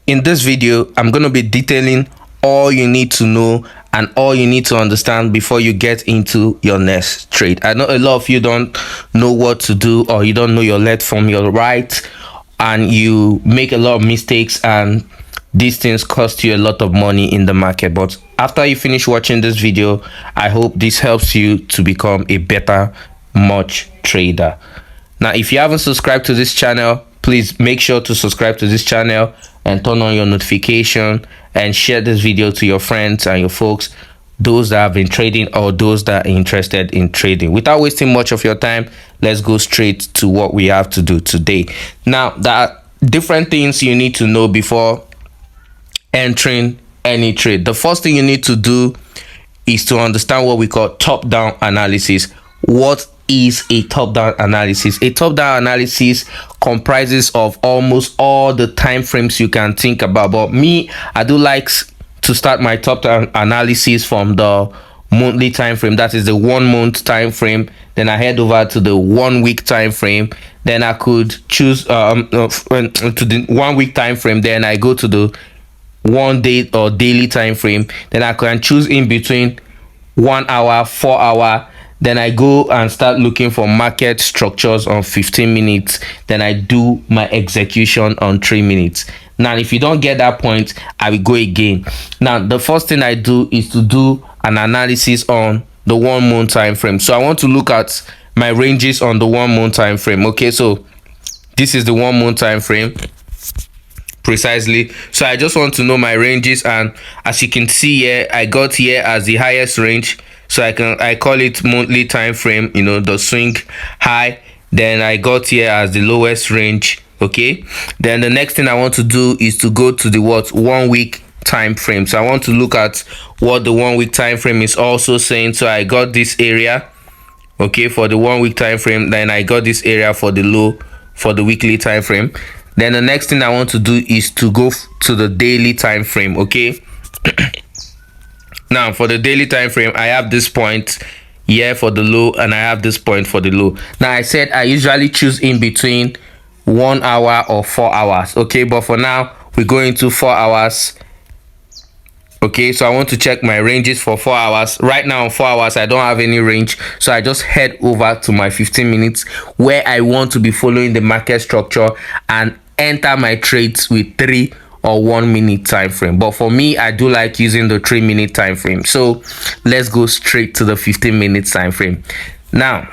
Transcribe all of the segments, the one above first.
In this video, I'm going to be detailing all you need to know and all you need to understand before you get into your next trade. I know a lot of you don't know what to do, or you don't know your left from your right, and you make a lot of mistakes, and these things cost you a lot of money in the market. But after you finish watching this video, I hope this helps you to become a better much trader. Now, if you haven't subscribed to this channel, please make sure to subscribe to this channel and turn on your notification and share this video to your friends and your folks, those that have been trading or those that are interested in trading. Without wasting much of your time, let's go straight to what we have to do today. Now, there are different things you need to know before entering any trade. The first thing you need to do is to understand what we call top-down analysis. What is a top-down analysis? A top-down analysis comprises of almost all the time frames you can think about, but me, I do like to start my top-down analysis from the monthly time frame. That is the 1 month time frame. Then I head over to the 1 week time frame. Then I could choose to the 1 week time frame. Then I go to the 1 day or daily time frame. Then I can choose in between 1 hour, 4 hour. Then I go and start looking for market structures on 15 minutes. Then I do my execution on 3 minutes. Now, if you don't get that point, I will go again. Now, the first thing I do is to do an analysis on the 1 month time frame. So I want to look at my ranges on the 1 month time frame. Okay, so this is the 1 month time frame precisely. So I just want to know my ranges, and as you can see here, I got here as the highest range. So I call it monthly time frame, you know, the swing high. Then I got here as the lowest range. Okay, then the next thing I want to do is to go to the 1 week time frame. So I want to look at what the 1 week time frame is also saying. So I got this area, okay, for the 1 week time frame. Then I got this area for the low for the weekly time frame. Then the next thing I want to do is to go to the daily time frame. Okay. Now, for the daily time frame, I have this point here for the low, and I have this point for the low. Now, I said I usually choose in between 1 hour or 4 hours. Okay, but for now, we're going to 4 hours. Okay, so I want to check my ranges for 4 hours. Right now, on 4 hours, I don't have any range. So I just head over to my 15 minutes where I want to be following the market structure and enter my trades with 3 or 1 minute time frame. But for me, I do like using the 3 minute time frame. So let's go straight to the 15 minutes time frame. Now,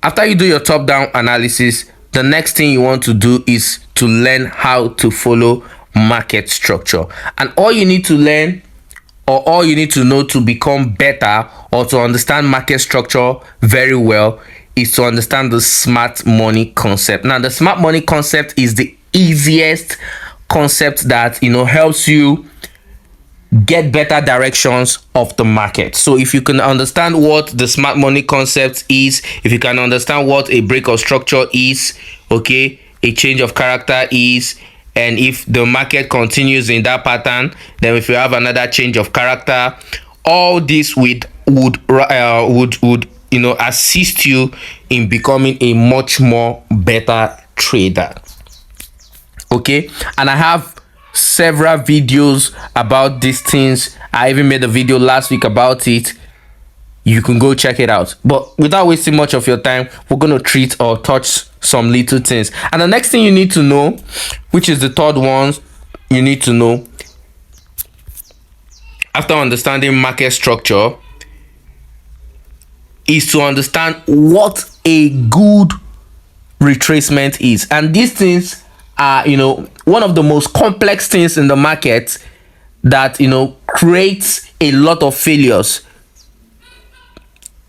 after you do your top down analysis, the next thing you want to do is to learn how to follow market structure. And all you need to learn, or all you need to know to become better or to understand market structure very well, is to understand the smart money concept. Now, the smart money concept is the easiest concept that, you know, helps you get better directions of the market. So if you can understand what the smart money concept is, if you can understand what a break of structure is, okay, a change of character is, and if the market continues in that pattern, then if you have another change of character, all this would you know, assist you in becoming a much more better trader. Okay, and I have several videos about these things. I even made a video last week about it. You can go check it out. But without wasting much of your time, we're going to treat or touch some little things. And the next thing you need to know, which is the third one you need to know after understanding market structure, is to understand what a good retracement is. And these things are, you know, one of the most complex things in the market that, you know, creates a lot of failures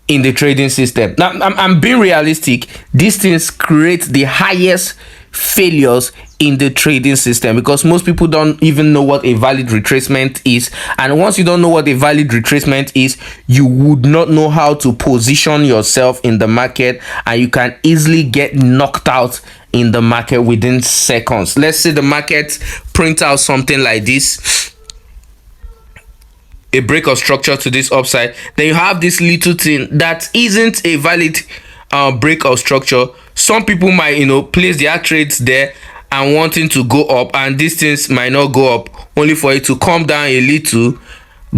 in the trading system. Now, I'm being realistic. These things create the highest failures in the trading system because most people don't even know what a valid retracement is. And once you don't know what a valid retracement is, you would not know how to position yourself in the market, and you can easily get knocked out in the market within seconds. Let's say the market prints out something like this, a break of structure to this upside. Then you have this little thing that isn't a valid break of structure some people might, place their trades there and wanting to go up, and these things might not go up, only for it to come down a little,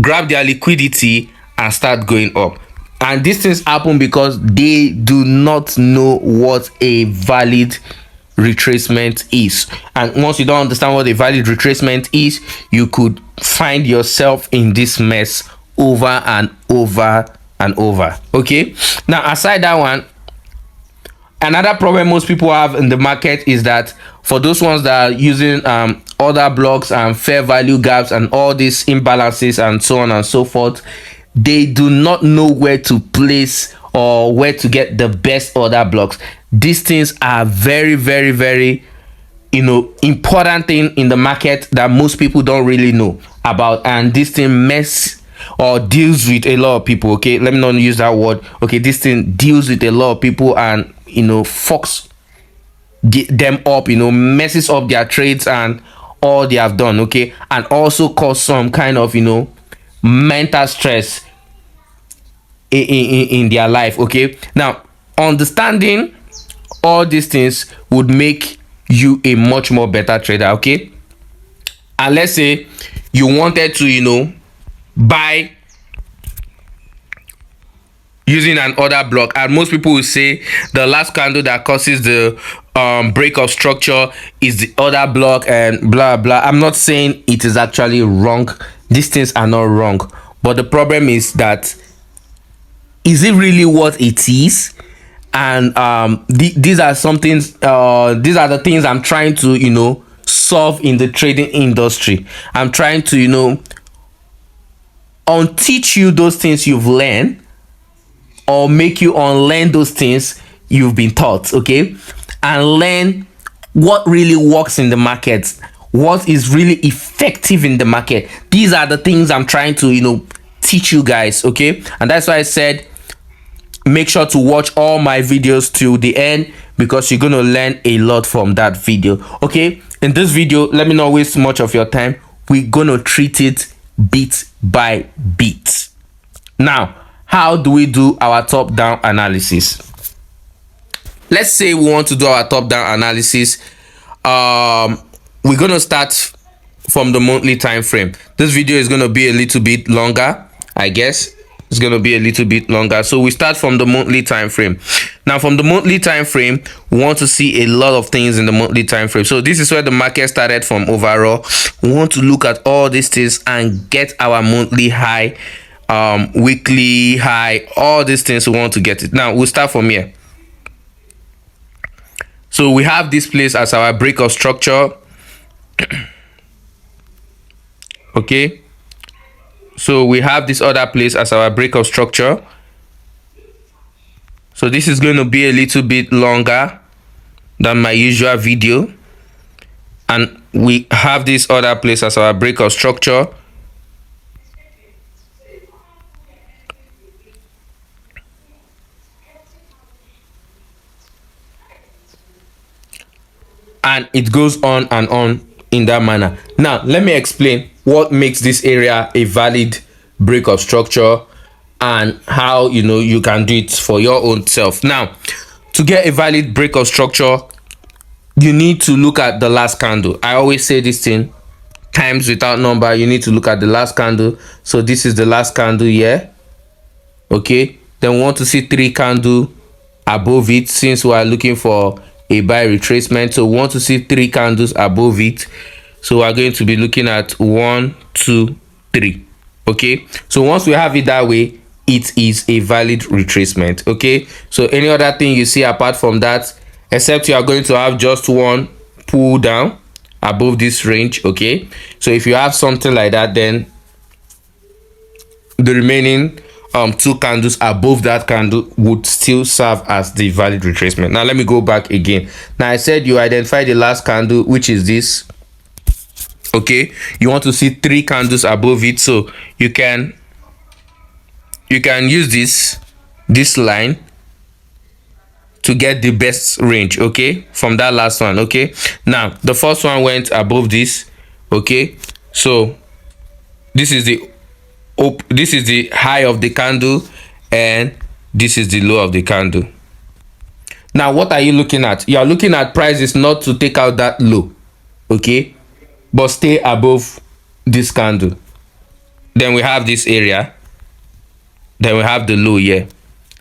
grab their liquidity and start going up. And these things happen because they do not know what a valid retracement is. And once you don't understand what a valid retracement is, you could find yourself in this mess over and over and over. Okay, now aside that one, another problem most people have in the market is that for those ones that are using other blocks and fair value gaps and all these imbalances and so on and so forth, they do not know where to place or where to get the best order blocks. These things are very, very, very important thing in the market that most people don't really know about, and this thing mess or deals with a lot of people. Okay, let me not use that word. Okay, this thing deals with a lot of people and fucks them up, messes up their trades and all they have done. Okay, and also cause some kind of mental stress in their life. Okay, now understanding all these things would make you a much more better trader. Okay, and let's say you wanted to buy using an order block, and most people will say the last candle that causes the break of structure is the order block and blah blah. I'm not saying it is actually wrong. These things are not wrong, but the problem is that, is it really what it is? And these are some things, these are the things I'm trying to solve in the trading industry. I'm trying to unteach you those things you've learned, or make you unlearn those things you've been taught. Okay, and learn what really works in the market, what is really effective in the market. These are the things I'm trying to teach you guys. Okay, and that's why I said make sure to watch all my videos till the end, because you're gonna learn a lot from that video. Okay, in this video, let me not waste much of your time. We're gonna treat it bit by bit. Now, how do we do our top down analysis? Let's say we want to do our top down analysis. We're gonna start from the monthly time frame. This video is gonna be a little bit longer, I guess. It's going to be a little bit longer, so we start from the monthly time frame. Now, from the monthly time frame, we want to see a lot of things in the monthly time frame. So this is where the market started from overall. We want to look at all these things and get our monthly high, weekly high, all these things. We want to get it. Now we'll start from here. So we have this place as our break of structure. Okay, so we have this other place as our break of structure. So this is going to be a little bit longer than my usual video, and we have this other place as our break of structure. And it goes on and on in that manner. Now let me explain what makes this area a valid break of structure and how you can do it for your own self. Now, to get a valid break of structure, you need to look at the last candle. I always say this thing times without number. You need to look at the last candle. So this is the last candle here. Okay, then we want to see 3 candles above it, since we are looking for a buy retracement. So we want to see 3 candles above it. So we're going to be looking at 1, 2, 3. Okay, so once we have it that way, it is a valid retracement. Okay, so any other thing you see apart from that, except you are going to have just one pull down above this range. Okay, so if you have something like that, then the remaining 2 candles above that candle would still serve as the valid retracement. Now let me go back again. Now I said you identify the last candle, which is this. Okay, you want to see 3 candles above it, so you can use this line to get the best range. Okay, from that last one. Okay, now the first one went above this. Okay, so this is the high of the candle and this is the low of the candle. Now what are you looking at? You are looking at prices not to take out that low, okay, but stay above this candle. Then we have this area, then we have the low here,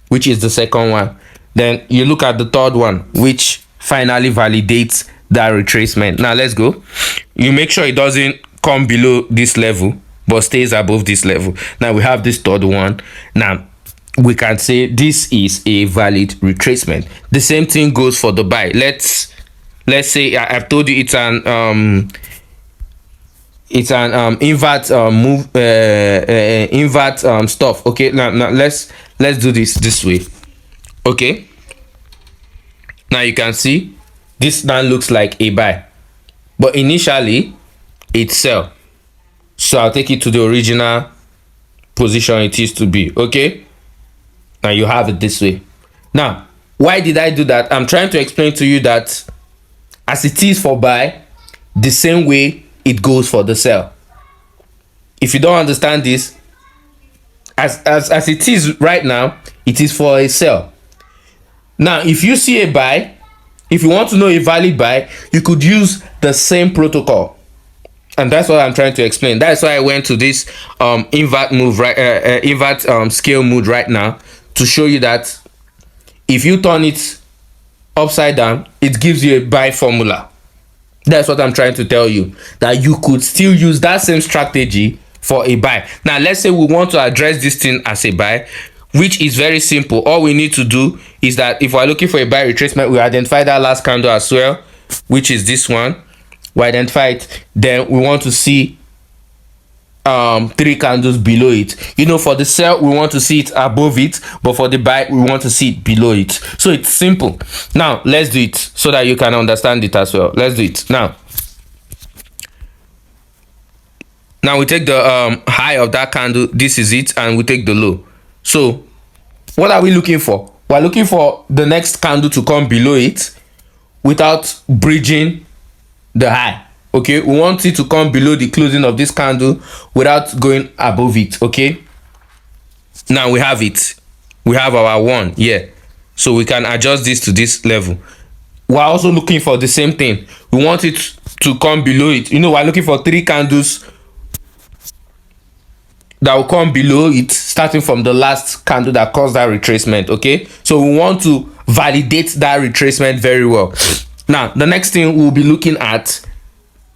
which is the second one. Then you look at the third one, which finally validates that retracement. Now let's go. You make sure it doesn't come below this level but stays above this level. Now we have this third one. Now we can say this is a valid retracement. The same thing goes for the buy. Let's say I've told you it's an invert move, invert stuff. Okay, now let's do this way. Okay, now you can see this now looks like a buy, but initially it's sell. So I'll take it to the original position it is to be. Okay, now you have it this way. Now why did I do that? I'm trying to explain to you that as it is for buy, the same way it goes for the sell. If you don't understand this, as it is right now, it is for a sell. Now if you see a buy, if you want to know a valid buy, you could use the same protocol, and that's what I'm trying to explain. That's why I went to this invert move, right, invert scale mode right now, to show you that if you turn it upside down, it gives you a buy formula. That's what I'm trying to tell you, that you could still use that same strategy for a buy. Now let's say we want to address this thing as a buy, which is very simple. All we need to do is that if we're looking for a buy retracement, we identify that last candle as well, which is this one. We identify it, then we want to see 3 candles below it. You know, for the sell we want to see it above it, but for the buy we want to see it below it. So it's simple. Now let's do it so that you can understand it as well. Let's do it now. Now we take the high of that candle, this is it, and we take the low. So what are we looking for? We're looking for the next candle to come below it without bridging the high. Okay, we want it to come below the closing of this candle without going above it. Okay, now we have it, we have our one here, so we can adjust this to this level. We're also looking for the same thing. We want it to come below it. You know, we're looking for 3 candles that will come below it, starting from the last candle that caused that retracement. Okay, so we want to validate that retracement very well. Now the next thing we'll be looking at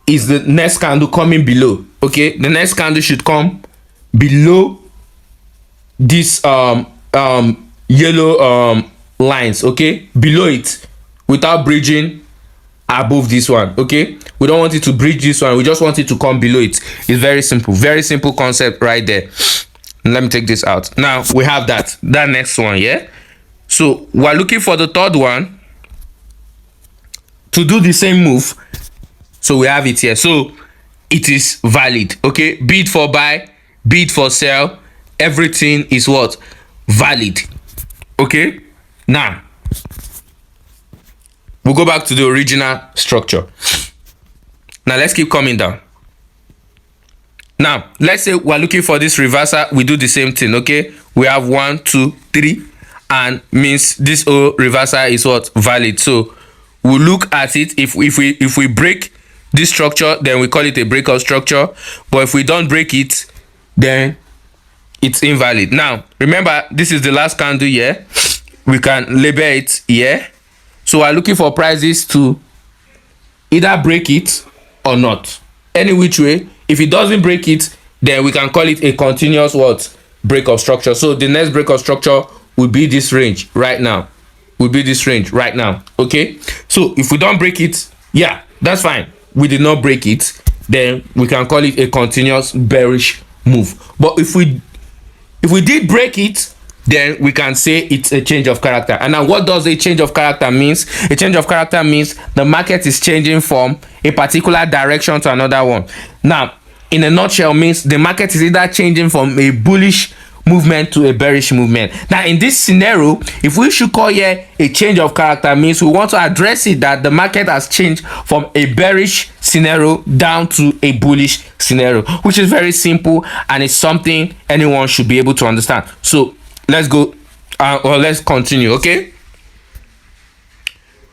is the next candle coming below. Okay, the next candle should come below this yellow lines. Okay, below it without bridging above this one. Okay, we don't want it to bridge this one, we just want it to come below it. It's very simple concept right there. Let me take this out. Now we have that next one. Yeah, so we're looking for the third one to do the same move. So we have it here, so it is valid. Okay, bid for buy, bid for sell, everything is what? Valid. Okay, now we'll go back to the original structure. Now let's keep coming down. Now let's say we're looking for this reversal. We do the same thing. Okay, we have 1 2 3, and means this reversal is what? Valid. So we'll look at it. If we break this structure, then we call it a breakout structure, but if we don't break it, then it's invalid. Now remember, this is the last candle here. We can label it here. So we're looking for prices to either break it or not, any which way. If it doesn't break it, then we can call it a continuous what? Breakout structure. So the next breakout structure will be this range right now, okay, so if we don't break it, yeah, that's fine, we did not break it, then we can call it a continuous bearish move. But if we did break it, then we can say it's a change of character. And now what does a change of character means? A change of character means the market is changing from a particular direction to another one. Now in a nutshell, means the market is either changing from a bullish movement to a bearish movement. Now in this scenario, if we should call here a change of character, means we want to address it that the market has changed from a bearish scenario down to a bullish scenario, which is very simple and it's something anyone should be able to understand. So let's go or let's continue. Okay,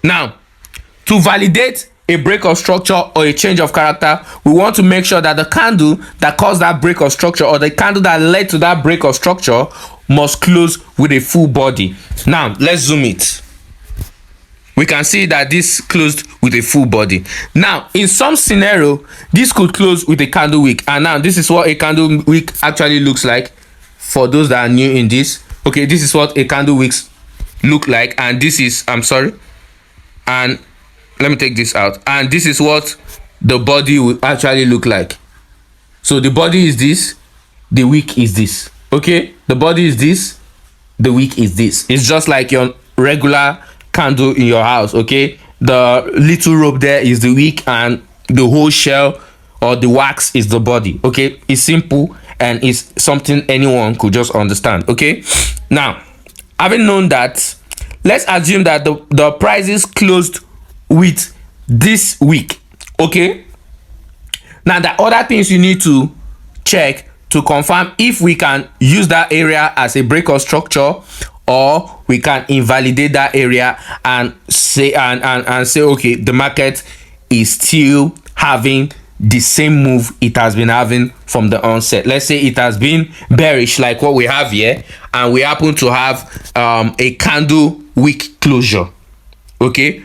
Now, to validate a break of structure or a change of character, we want to make sure that the candle that caused that break of structure or the candle that led to that break of structure must close with a full body. Now, let's zoom it. We can see that this closed with a full body. Now, in some scenario, this could close with a candle wick. And now, this is what a candle wick actually looks like. For those that are new in this, okay, this is what a candle wicks look like. And this is, I'm sorry, and let me take this out, and this is what the body will actually look like. So the body is this, the wick is this. Okay, the body is this, the wick is this. It's just like your regular candle in your house. Okay, the little rope there is the wick, and the whole shell or the wax is the body. Okay, it's simple and it's something anyone could just understand. Okay, now, having known that, let's assume that the prices closed with this wick. Okay, now the other things you need to check to confirm if we can use that area as a break of structure, or we can invalidate that area and say and say, okay, the market is still having the same move it has been having from the onset. Let's say it has been bearish like what we have here, and we happen to have a candle wick closure. Okay,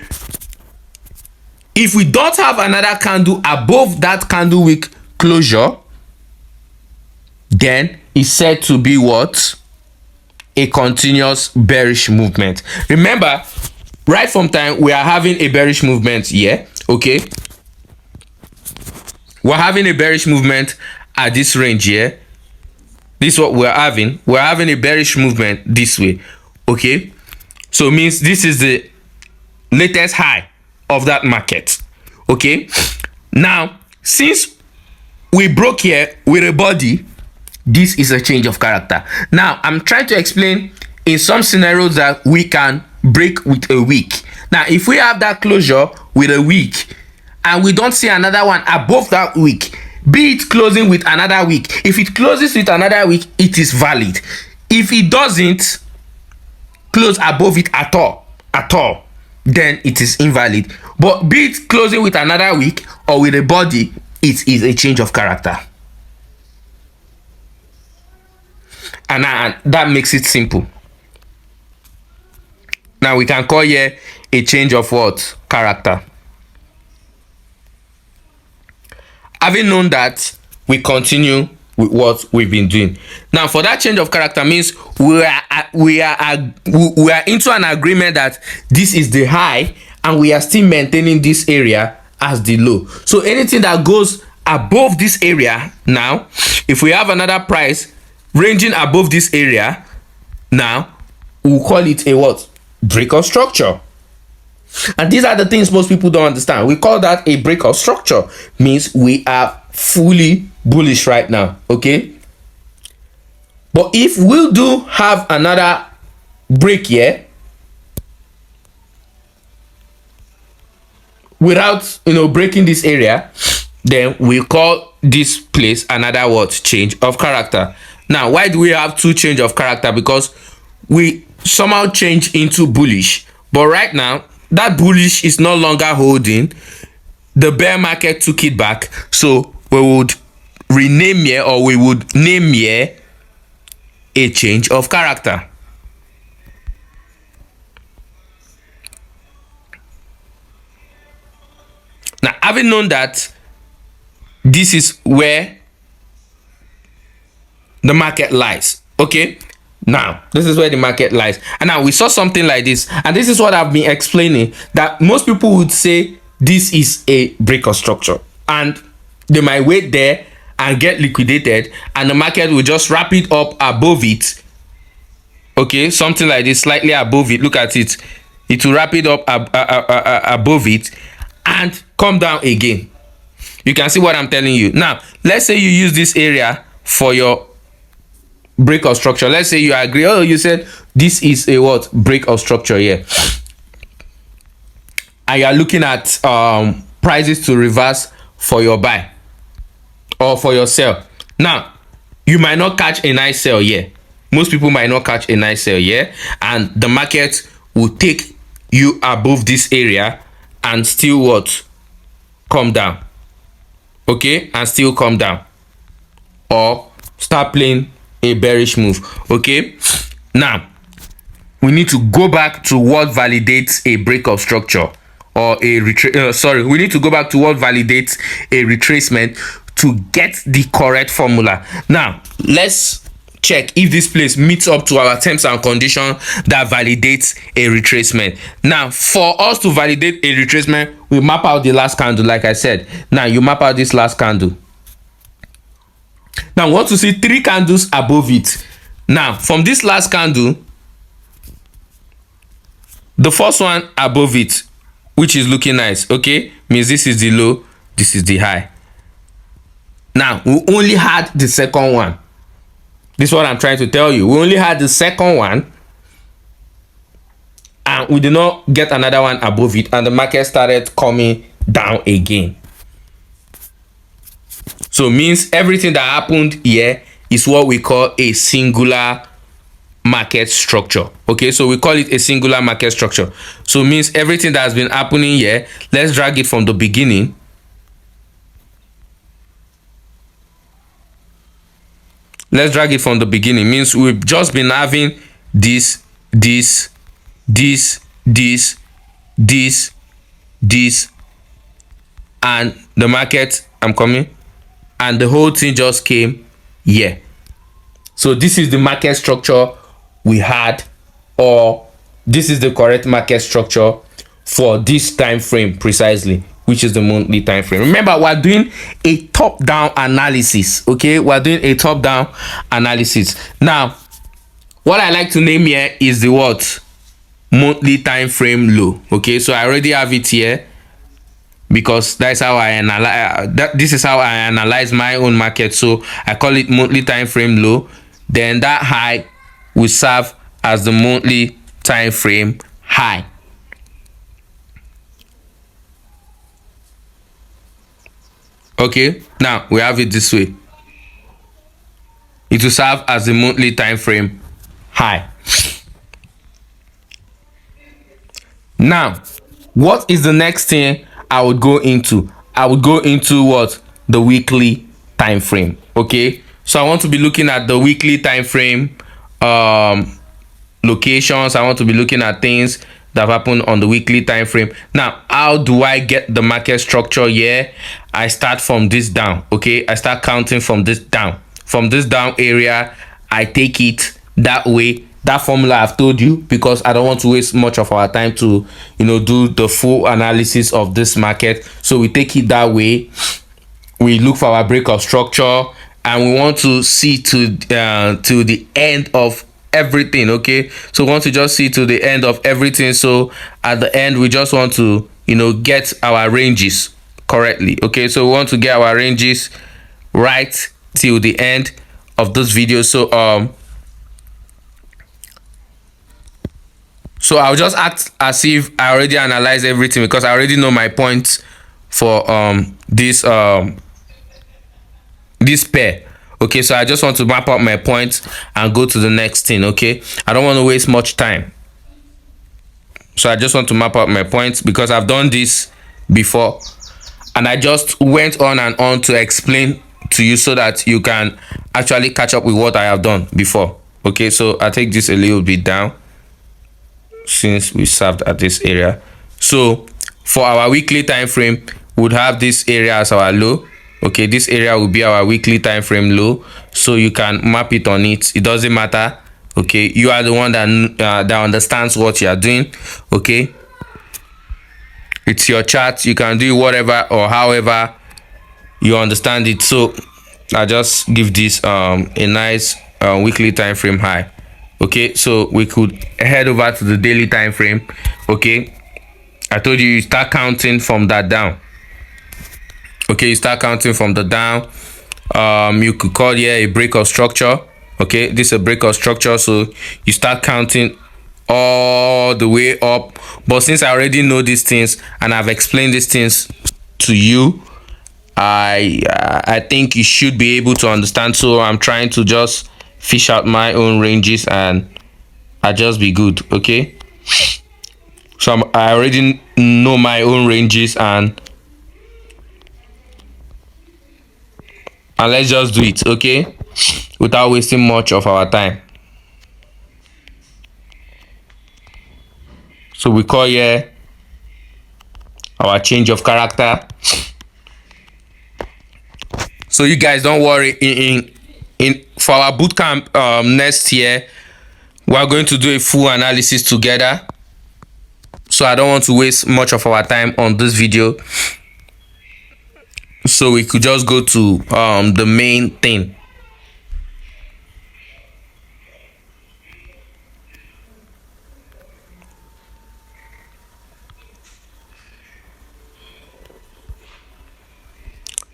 if we don't have another candle above that candle wick closure, then it's said to be what? A continuous bearish movement. Remember, right from time we are having a bearish movement here. Okay, we're having a bearish movement at this range here. This is what we're having. We're having a bearish movement this way. Okay, so it means this is the latest high of that market. Okay, now since we broke here with a body, this is a change of character. Now I'm trying to explain in some scenarios that we can break with a wick. Now if we have that closure with a wick and we don't see another one above that wick, be it closing with another wick, if it closes with another wick, it is valid. If it doesn't close above it at all, then it is invalid. But be it closing with another wick or with a body, it is a change of character. And that makes it simple. Now we can call here a change of what? Character. Having known that, we continue with what we've been doing. Now for that change of character means we are into an agreement that this is the high and we are still maintaining this area as the low. So anything that goes above this area, now if we have another price ranging above this area, now we'll call it a what? Break of structure. And these are the things most people don't understand. We call that a break of structure. Means we are fully bullish right now. Okay, but if we do have another break here without breaking this area, then we call this place another what? Change of character. Now why do we have two change of character? Because we somehow change into bullish, but right now that bullish is no longer holding. The bear market took it back, so we would rename here, or we would name here, a change of character. Now having known that, this is where the market lies. Okay, now this is where the market lies, and now we saw something like this, and this is what I've been explaining, that most people would say this is a break of structure, and they might wait there and get liquidated, and the market will just wrap it up above it. Okay, something like this, slightly above it. Look at it, it will wrap it up above it and come down again. You can see what I'm telling you. Now let's say you use this area for your break of structure. Let's say you agree, oh, you said this is a what? Break of structure here, and you are looking at prices to reverse for your buy or for your sell. Now you might not catch a nice sell here. Most people might not catch a nice sell here, and the market will take you above this area and still what? Come down. Okay, and still come down, or start playing a bearish move. Okay, now we need to go back to what validates a break of structure or a we need to go back to what validates a retracement to get the correct formula. Now let's check if this place meets up to our terms and conditions that validates a retracement. Now for us to validate a retracement, we map out the last candle. Like I said, now you map out this last candle. Now we want to see 3 candles above it. Now from this last candle, the first one above it, which is looking nice, okay, means this is the low, this is the high. Now we only had the second one. This is what I'm trying to tell you. We only had the second one, and we did not get another one above it, and the market started coming down again. So means everything that happened here is what we call a singular market structure. Okay, so we call it a singular market structure. So means everything that has been happening here, let's drag it from the beginning. Let's drag it from the beginning. Means we've just been having this, and the market, I'm coming, and the whole thing just came here. So this is the market structure we had, or this is the correct market structure for this time frame precisely, which is the monthly time frame. Remember, we're doing a top-down analysis. Okay, we're doing a top-down analysis. Now what I like to name here is the what? Monthly time frame low. Okay, so I already have it here because that's how I analyze this is how I analyze my own market. So I call it monthly time frame low. Then that high will serve as the monthly time frame high. Okay, now we have it this way. It will serve as the monthly time frame high. Now what is the next thing I would go into? I would go into what? The weekly time frame. Okay, so I want to be looking at the weekly time frame locations. I want to be looking at things that have happened on the weekly time frame. Now how do I get the market structure here? I start from this down. Okay, I start counting from this down. From this down area, I take it that way. That formula I've told you, because I don't want to waste much of our time to do the full analysis of this market. So we take it that way. We look for our break of structure, and we want to see to the end of everything. Okay, so we want to just see to the end of everything. So at the end, we just want to get our ranges correctly. Okay, so we want to get our ranges right till the end of this video. So I'll just act as if I already analyzed everything, because I already know my points for this pair. Okay, so I just want to map out my points and go to the next thing. Okay, I don't want to waste much time, so I just want to map out my points because I've done this before, and I just went on and on to explain to you so that you can actually catch up with what I have done before. Okay, so I take this a little bit down since we served at this area. So for our weekly time frame, we would have this area as our low. Okay, this area will be our weekly time frame low, so you can map it on it. It doesn't matter. Okay, you are the one that understands what you are doing. Okay, it's your chart. You can do whatever or however you understand it. So I just give this a nice weekly time frame high. Okay, so we could head over to the daily time frame. Okay, I told you start counting from that down. Okay, you start counting from the down. You could call here a break of structure. Okay, this is a break of structure, so you start counting all the way up. But since I already know these things and I've explained these things to you, I think you should be able to understand. So I'm trying to just fish out my own ranges and I just be good. Okay, So I already know my own ranges, and let's just do it, okay, without wasting much of our time. So we call here our change of character. So you guys don't worry, in for our bootcamp next year, we are going to do a full analysis together. So I don't want to waste much of our time on this video, so we could just go to the main thing.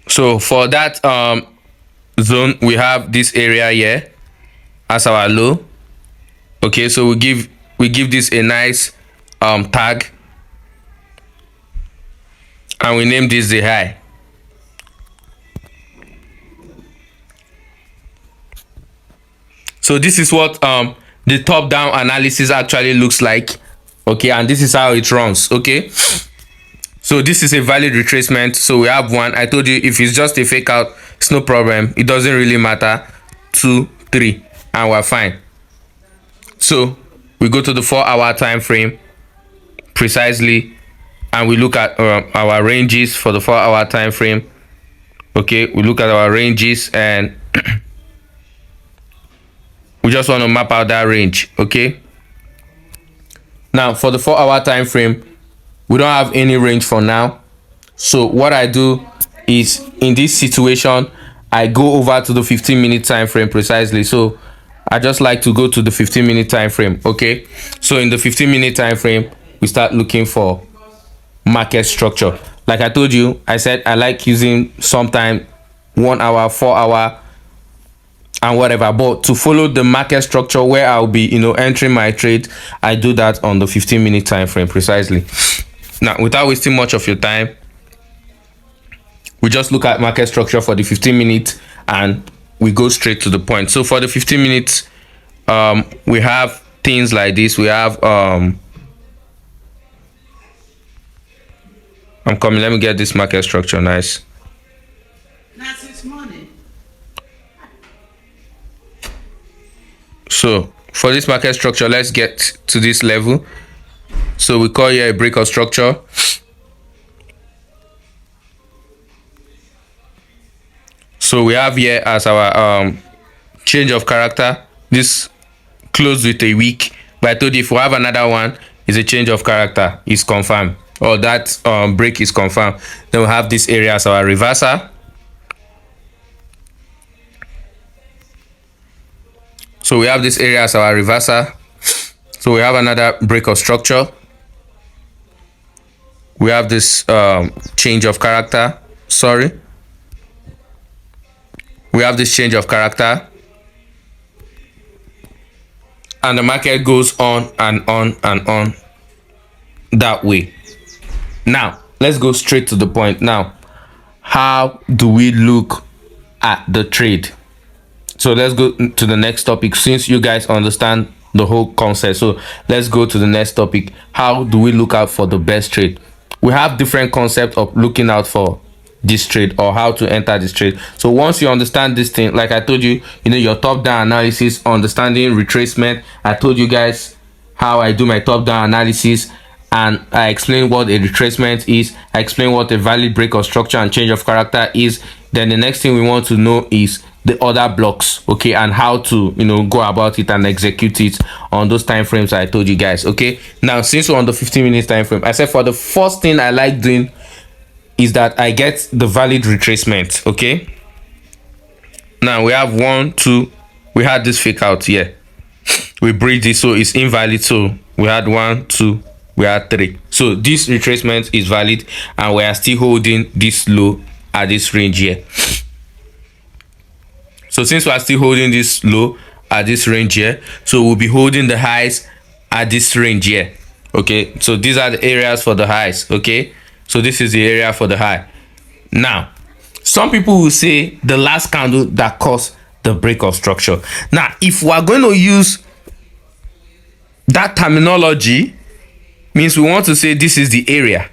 So for that zone, we have this area here as our low. Okay, so we give this a nice tag, and we name this the high. So this is what the top down analysis actually looks like. Okay, and this is how it runs. Okay, so this is a valid retracement. So we have one. I told you, if it's just a fake out, it's no problem, it doesn't really matter. 2, 3, and we're fine. So we go to the 4-hour time frame precisely, and we look at our ranges for the 4-hour time frame. Okay, we look at our ranges, and we just want to map out that range. Okay, now for the 4-hour time frame, we don't have any range for now. So what I do is, in this situation, I go over to the 15-minute time frame precisely. So I just like to go to the 15-minute time frame. Okay, so in the 15-minute time frame, we start looking for market structure. Like I told you, I said I like using sometime 1 hour, 4 hour, and whatever, but to follow the market structure where I'll be entering my trade, I do that on the 15-minute time frame precisely. Now, without wasting much of your time, we just look at market structure for the 15 minutes, and we go straight to the point. So for the 15 minutes, we have things like this. We have I'm coming, let me get this market structure nice. So for this market structure, let's get to this level. So we call here a break of structure. So we have here as our change of character, this closed with a week, but I told you if we have another one, is a change of character, is confirmed, or that break is confirmed. Then we have this area as our reversal. So we have this area as our reversal. So we have another break of structure. We have this change of character. Sorry. We have this change of character. And the market goes on and on and on that way. Now, let's go straight to the point. Now, how do we look at the trade? So let's go to the next topic, since you guys understand the whole concept. So let's go to the next topic. How do we look out for the best trade? We have different concepts of looking out for this trade, or how to enter this trade. So once you understand this thing, like I told you, your top down analysis, understanding retracement. I told you guys how I do my top down analysis, and I explain what a retracement is. I explain what a valid break of structure and change of character is. Then the next thing we want to know is the other blocks, okay, and how to go about it and execute it on those time frames I told you guys. Okay, now since we're on the 15 minutes time frame, I said for the first thing I like doing is that I get the valid retracement. Okay, now we have 1, 2, we had this fake out here, we break this, so it's invalid. So we had 1, 2, we had 3. So this retracement is valid, and we are still holding this low at this range here. So since we are still holding this low at this range here, so we'll be holding the highs at this range here. Okay, so these are the areas for the highs. Okay, so this is the area for the high. Now, some people will say the last candle that caused the break of structure. Now, if we are going to use that terminology, means we want to say this is the area,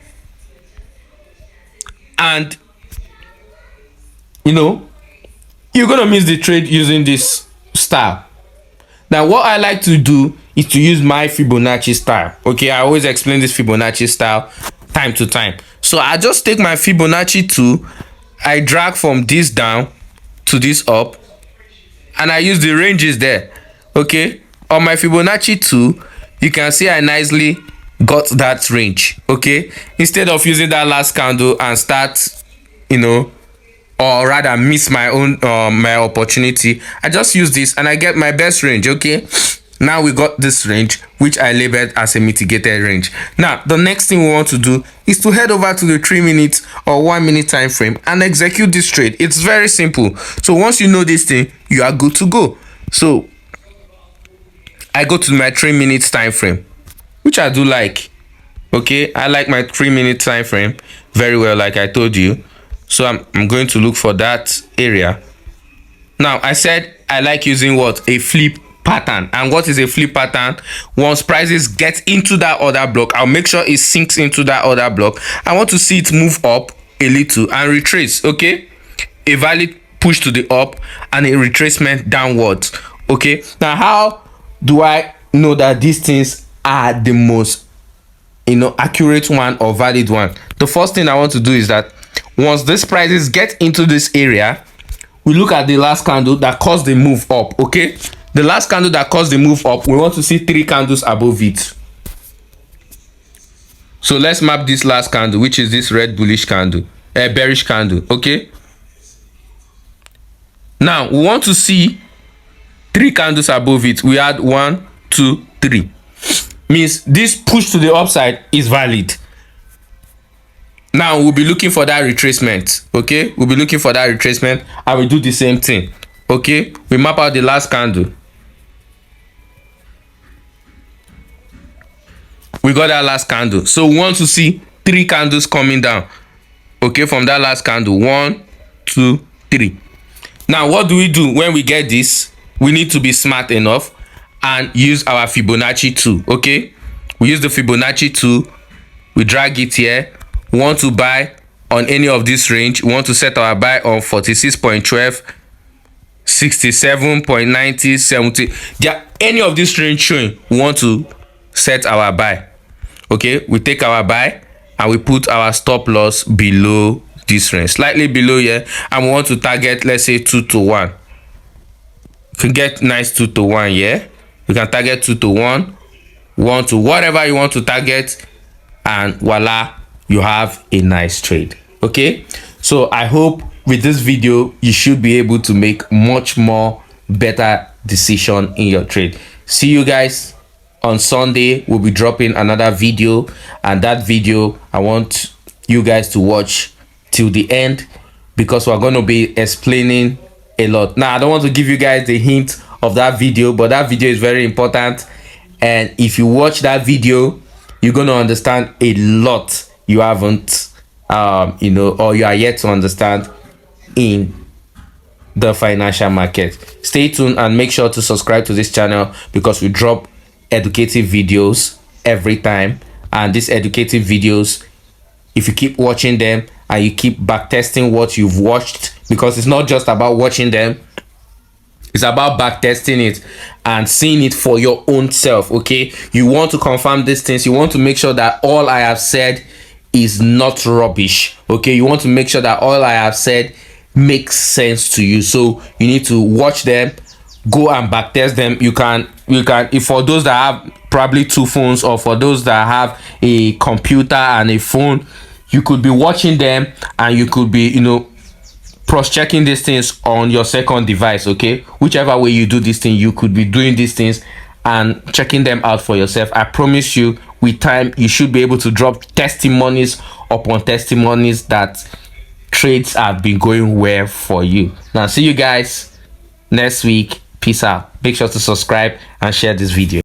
and you're gonna miss the trade using this style. Now what I like to do is to use my Fibonacci style. Okay, I always explain this Fibonacci style time to time. So I just take my Fibonacci 2, I drag from this down to this up, and I use the ranges there. Okay, on my Fibonacci 2, you can see I nicely got that range. Okay, instead of using that last candle and start, or rather miss my own my opportunity, I just use this and I get my best range. Okay, now we got this range, which I labeled as a mitigated range. Now the next thing we want to do is to head over to the 3 minutes or 1 minute time frame and execute this trade. It's very simple. So once you know this thing, you are good to go. So I go to my 3 minutes time frame, which I do like. Okay, I like my 3 minute time frame very well, like I told you. So I'm going to look for that area. Now I said I like using what? A flip pattern. And what is a flip pattern? Once prices get into that other block, I'll make sure it sinks into that other block. I want to see it move up a little and retrace. Okay, a valid push to the up and a retracement downwards. Okay, now how do I know that these things are the most accurate one or valid one? The first thing I want to do is that once these prices get into this area, we look at the last candle that caused the move up. Okay, the last candle that caused the move up, we want to see 3 candles above it. So let's map this last candle, which is this red bullish candle, bearish candle. Okay, now we want to see 3 candles above it. We had 1, 2, 3. Means this push to the upside is valid. Now we'll be looking for that retracement. Okay, we'll be looking for that retracement and we do the same thing. Okay, we map out the last candle. We got that last candle. So we want to see 3 candles coming down. Okay, from that last candle. 1, 2, 3. Now what do we do when we get this? We need to be smart enough and use our Fibonacci 2. Okay, we use the Fibonacci 2, we drag it here. We want to buy on any of this range. We want to set our buy on 46.12, 67.90, 70. Yeah, any of this range showing, we want to set our buy. Okay, we take our buy and we put our stop loss below this range, slightly below here, and we want to target, let's say 2 to 1. If you get nice 2 to 1 here, you can target 2 to 1, 1 to whatever you want to target, and voila, you have a nice trade. Okay, so I hope with this video you should be able to make much more better decision in your trade. See you guys on Sunday. We'll be dropping another video, and that video I want you guys to watch till the end because we're going to be explaining a lot. Now I don't want to give you guys the hint of that video, but that video is very important, and if you watch that video you're going to understand a lot you haven't or you are yet to understand in the financial market. Stay tuned and make sure to subscribe to this channel because we drop educative videos every time, and these educative videos, if you keep watching them and you keep back testing what you've watched, because it's not just about watching them, it's about back testing it and seeing it for your own self. Okay, you want to confirm these things, you want to make sure that all I have said is not rubbish. Okay, you want to make sure that all I have said makes sense to you, so you need to watch them, go and back test them. You can if for those that have probably 2 phones, or for those that have a computer and a phone, you could be watching them and you could be cross-checking these things on your second device. Okay, whichever way you do this thing, you could be doing these things and checking them out for yourself. I promise you, with time you should be able to drop testimonies upon testimonies that trades have been going well for you. Now see you guys next week. Peace out. Make sure to subscribe and share this video.